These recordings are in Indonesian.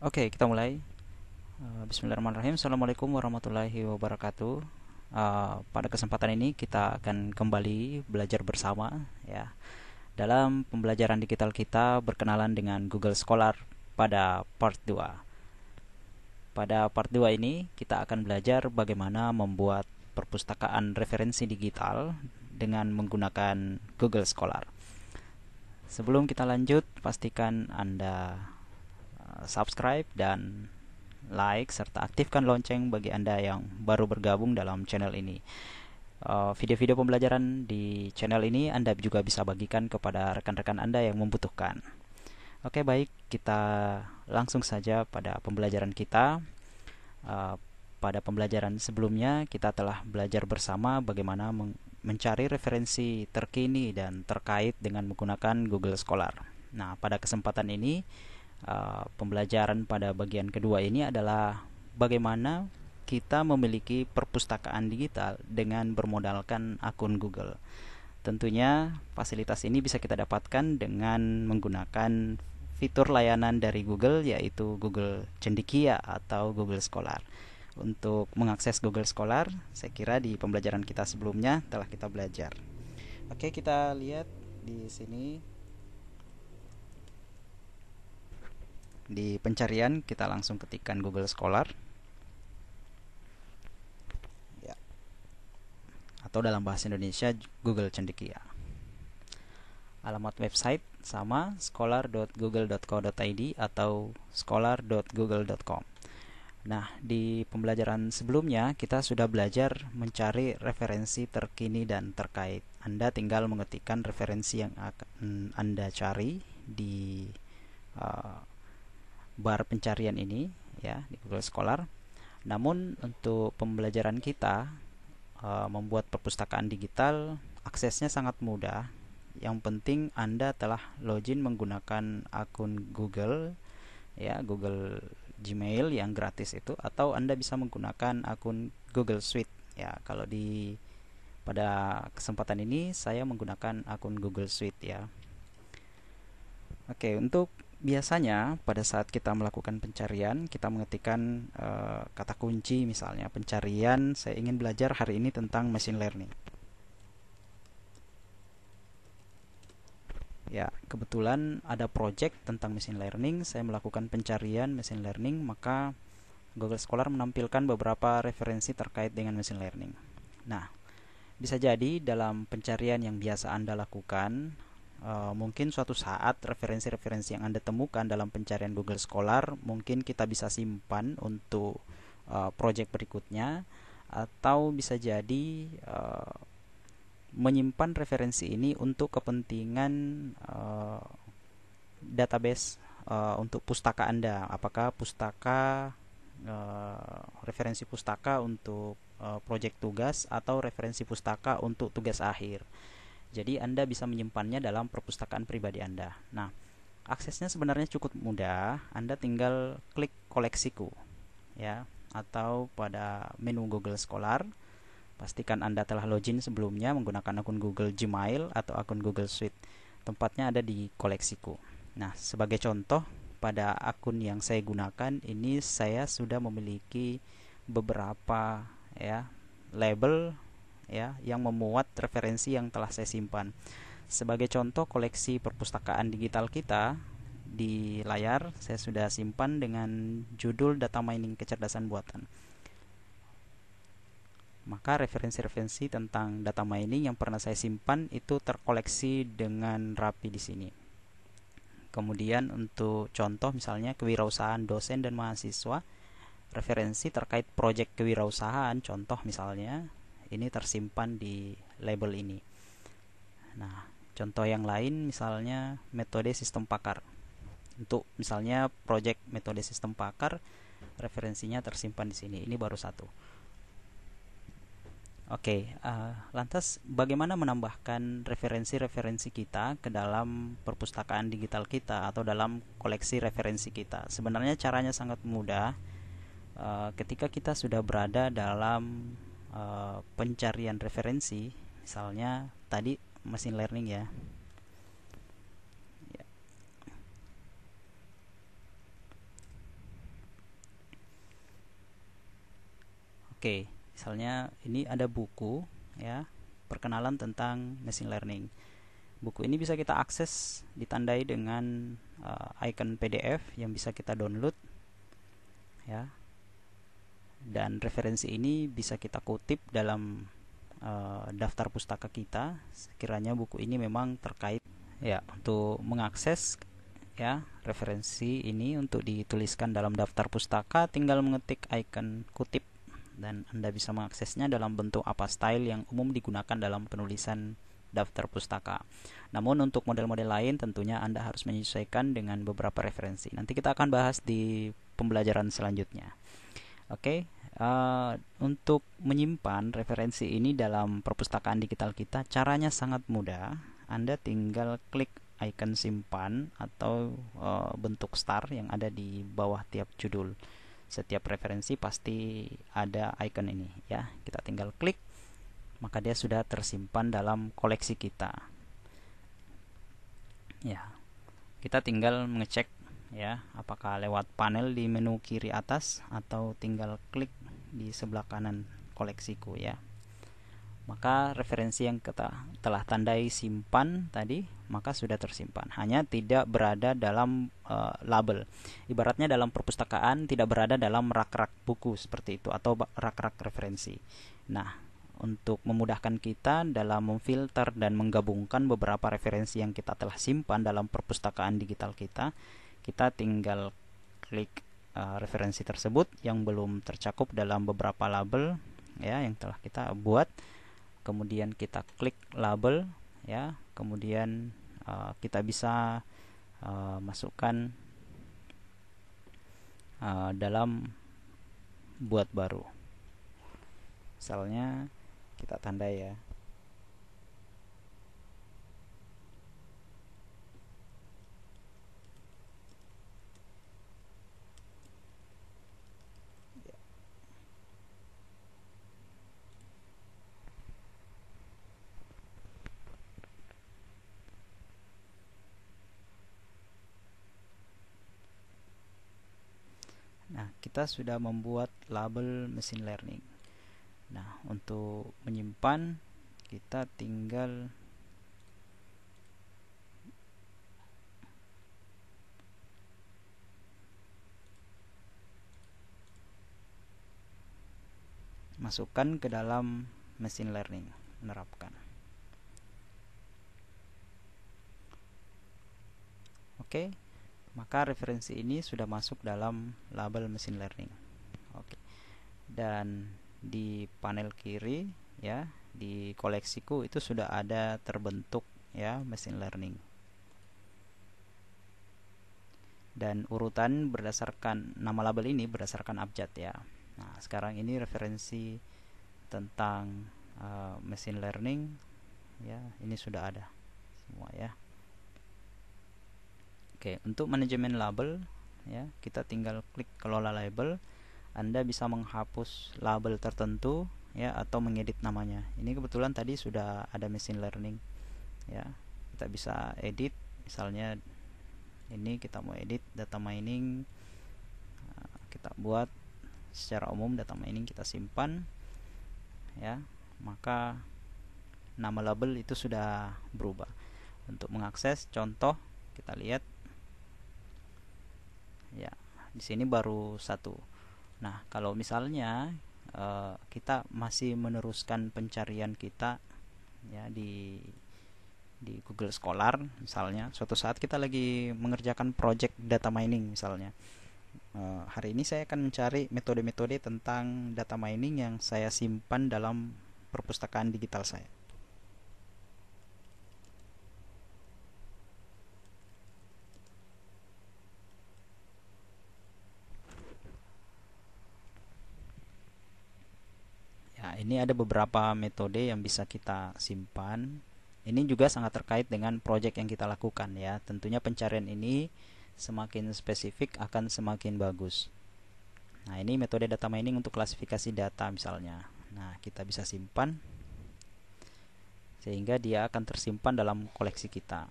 Oke, kita mulai. Bismillahirrahmanirrahim. Assalamualaikum warahmatullahi wabarakatuh. Pada kesempatan ini kita akan kembali belajar bersama, ya. Dalam pembelajaran digital kita berkenalan dengan Google Scholar pada part 2. Pada part 2 ini kita akan belajar bagaimana membuat perpustakaan referensi digital dengan menggunakan Google Scholar. Sebelum kita lanjut, pastikan Anda subscribe dan like serta aktifkan lonceng bagi Anda yang baru bergabung dalam channel ini. Video-video pembelajaran di channel ini Anda juga bisa bagikan kepada rekan-rekan Anda yang membutuhkan. Oke, baik, kita langsung saja pada pembelajaran kita. Pada pembelajaran sebelumnya kita telah belajar bersama bagaimana mencari referensi terkini dan terkait dengan menggunakan Google Scholar. Nah, pada kesempatan ini pembelajaran pada bagian kedua ini adalah bagaimana kita memiliki perpustakaan digital dengan bermodalkan akun Google. Tentunya fasilitas ini bisa kita dapatkan dengan menggunakan fitur layanan dari Google, yaitu Google Cendekia atau Google Scholar. Untuk mengakses Google Scholar, saya kira di pembelajaran kita sebelumnya telah kita belajar. Oke, kita lihat di sini. Di pencarian kita langsung ketikkan Google Scholar, ya, atau dalam bahasa Indonesia Google Cendekia. Alamat website sama, scholar.google.co.id atau scholar.google.com. Nah, di pembelajaran sebelumnya kita sudah belajar mencari referensi terkini dan terkait. Anda tinggal mengetikkan referensi yang akan Anda cari di bar pencarian ini, ya, di Google Scholar. Namun untuk pembelajaran kita membuat perpustakaan digital, aksesnya sangat mudah. Yang penting Anda telah login menggunakan akun Google, ya, Google Gmail yang gratis itu, atau Anda bisa menggunakan akun Google Suite. Ya, kalau pada kesempatan ini saya menggunakan akun Google Suite, ya. Oke, untuk biasanya pada saat kita melakukan pencarian, kita mengetikkan kata kunci, misalnya pencarian, saya ingin belajar hari ini tentang machine learning. Ya, kebetulan ada project tentang machine learning, saya melakukan pencarian machine learning, maka Google Scholar menampilkan beberapa referensi terkait dengan machine learning. Nah, bisa jadi dalam pencarian yang biasa Anda lakukan, mungkin suatu saat referensi-referensi yang Anda temukan dalam pencarian Google Scholar mungkin kita bisa simpan untuk project berikutnya, atau bisa jadi menyimpan referensi ini untuk kepentingan database untuk pustaka Anda. Apakah referensi pustaka untuk project tugas atau referensi pustaka untuk tugas akhir. Jadi Anda bisa menyimpannya dalam perpustakaan pribadi Anda. Nah, aksesnya sebenarnya cukup mudah. Anda tinggal klik koleksiku, ya, atau pada menu Google Scholar. Pastikan Anda telah login sebelumnya menggunakan akun Google Gmail atau akun Google Suite. Tempatnya ada di koleksiku. Nah, sebagai contoh, pada akun yang saya gunakan ini saya sudah memiliki beberapa, ya, label, ya, yang memuat referensi yang telah saya simpan. Sebagai contoh koleksi perpustakaan digital kita, di layar saya sudah simpan dengan judul data mining kecerdasan buatan. Maka referensi-referensi tentang data mining yang pernah saya simpan itu terkoleksi dengan rapi di sini. Kemudian untuk contoh misalnya kewirausahaan dosen dan mahasiswa, referensi terkait proyek kewirausahaan contoh misalnya ini tersimpan di label ini. Nah, contoh yang lain misalnya metode sistem pakar. Untuk misalnya proyek metode sistem pakar, referensinya tersimpan di sini. Ini baru satu. Oke, lantas bagaimana menambahkan referensi-referensi kita ke dalam perpustakaan digital kita atau dalam koleksi referensi kita? Sebenarnya caranya sangat mudah. Ketika kita sudah berada dalam pencarian referensi, misalnya tadi machine learning, ya. Oke, misalnya ini ada buku ya, perkenalan tentang machine learning. Buku ini bisa kita akses ditandai dengan icon PDF yang bisa kita download ya. Dan referensi ini bisa kita kutip dalam daftar pustaka kita sekiranya buku ini memang terkait ya. Untuk mengakses ya referensi ini untuk dituliskan dalam daftar pustaka, tinggal mengetik icon kutip dan Anda bisa mengaksesnya dalam bentuk apa style yang umum digunakan dalam penulisan daftar pustaka. Namun untuk model-model lain tentunya Anda harus menyesuaikan dengan beberapa referensi. Nanti kita akan bahas di pembelajaran selanjutnya. Oke, untuk menyimpan referensi ini dalam perpustakaan digital kita, caranya sangat mudah. Anda tinggal klik icon simpan atau bentuk star yang ada di bawah tiap judul. Setiap referensi pasti ada icon ini ya. Kita tinggal klik, maka dia sudah tersimpan dalam koleksi kita. Ya. Kita tinggal mengecek ya, apakah lewat panel di menu kiri atas atau tinggal klik di sebelah kanan koleksiku ya. Maka referensi yang kita telah tandai simpan tadi maka sudah tersimpan, hanya tidak berada dalam label. Ibaratnya dalam perpustakaan tidak berada dalam rak-rak buku seperti itu atau rak-rak referensi. Nah, untuk memudahkan kita dalam memfilter dan menggabungkan beberapa referensi yang kita telah simpan dalam perpustakaan digital kita, kita tinggal klik referensi tersebut yang belum tercakup dalam beberapa label ya yang telah kita buat. Kemudian kita klik label ya, kemudian kita bisa masukkan dalam buat baru. Misalnya kita tandai ya. Nah, kita sudah membuat label machine learning. Nah, untuk menyimpan kita tinggal masukkan ke dalam machine learning, menerapkan. Oke. Maka referensi ini sudah masuk dalam label machine learning. Oke. Dan di panel kiri ya, di koleksiku itu sudah ada terbentuk ya machine learning. Dan urutan berdasarkan nama label ini berdasarkan abjad ya. Nah, sekarang ini referensi tentang machine learning ya, ini sudah ada semua ya. Oke, untuk manajemen label ya, kita tinggal klik kelola label. Anda bisa menghapus label tertentu ya atau mengedit namanya. Ini kebetulan tadi sudah ada machine learning ya. Kita bisa edit, misalnya ini kita mau edit data mining, kita buat secara umum data mining, kita simpan ya, maka nama label itu sudah berubah. Untuk mengakses contoh kita lihat ya, di sini baru satu. Nah, kalau misalnya kita masih meneruskan pencarian kita ya di Google Scholar misalnya, suatu saat kita lagi mengerjakan project data mining misalnya. Hari ini saya akan mencari metode-metode tentang data mining yang saya simpan dalam perpustakaan digital saya. Ini ada beberapa metode yang bisa kita simpan. Ini juga sangat terkait dengan project yang kita lakukan ya. Tentunya pencarian ini semakin spesifik akan semakin bagus. Nah, ini metode data mining untuk klasifikasi data misalnya. Nah, kita bisa simpan sehingga dia akan tersimpan dalam koleksi kita.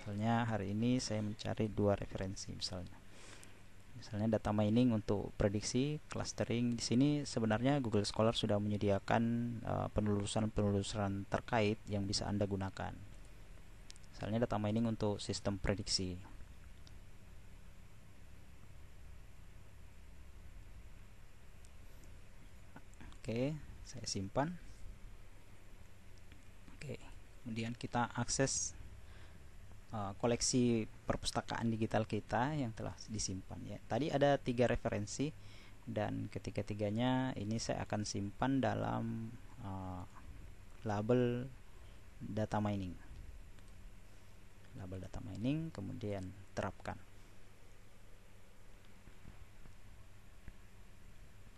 Misalnya hari ini saya mencari 2 referensi misalnya. Misalnya data mining untuk prediksi, clustering. Di sini sebenarnya Google Scholar sudah menyediakan penelusuran-penelusuran terkait yang bisa Anda gunakan. Misalnya data mining untuk sistem prediksi. Oke, saya simpan. Oke, kemudian kita akses koleksi perpustakaan digital kita yang telah disimpan ya. Tadi ada 3 referensi dan ketiga-tiganya ini saya akan simpan dalam label data mining. Label data mining, kemudian terapkan.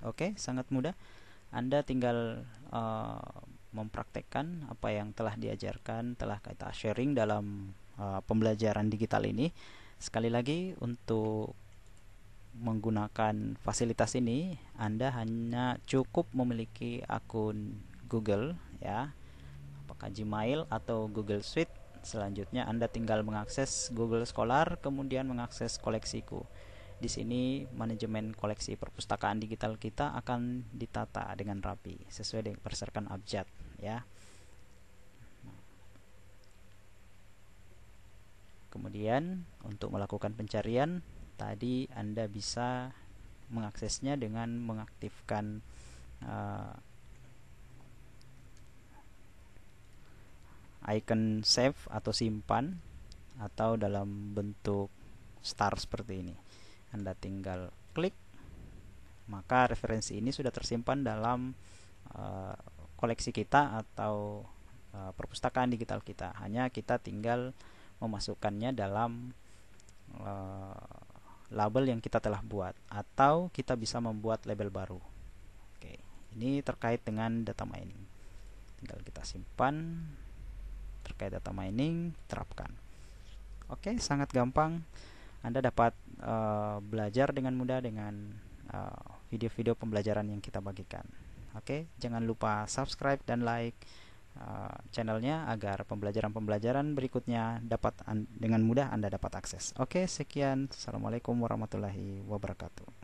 Oke, sangat mudah. Anda tinggal mempraktekkan apa yang telah diajarkan, telah kita sharing dalam pembelajaran digital ini. Sekali lagi, untuk menggunakan fasilitas ini Anda hanya cukup memiliki akun Google ya, apakah Gmail atau Google Suite. Selanjutnya Anda tinggal mengakses Google Scholar, kemudian mengakses koleksiku. Di sini manajemen koleksi perpustakaan digital kita akan ditata dengan rapi sesuai dengan berdasarkan abjad ya. Kemudian untuk melakukan pencarian tadi Anda bisa mengaksesnya dengan mengaktifkan icon save atau simpan, atau dalam bentuk star seperti ini. Anda tinggal klik, maka referensi ini sudah tersimpan dalam koleksi kita atau perpustakaan digital kita. Hanya kita tinggal memasukkannya dalam label yang kita telah buat, atau kita bisa membuat label baru. Oke, ini terkait dengan data mining. Tinggal kita simpan. Terkait data mining, terapkan. Oke, sangat gampang. Anda dapat belajar dengan mudah dengan video-video pembelajaran yang kita bagikan. Oke, jangan lupa subscribe dan like channelnya agar pembelajaran-pembelajaran berikutnya dapat dengan mudah Anda dapat akses. Oke, sekian. Assalamualaikum warahmatullahi wabarakatuh.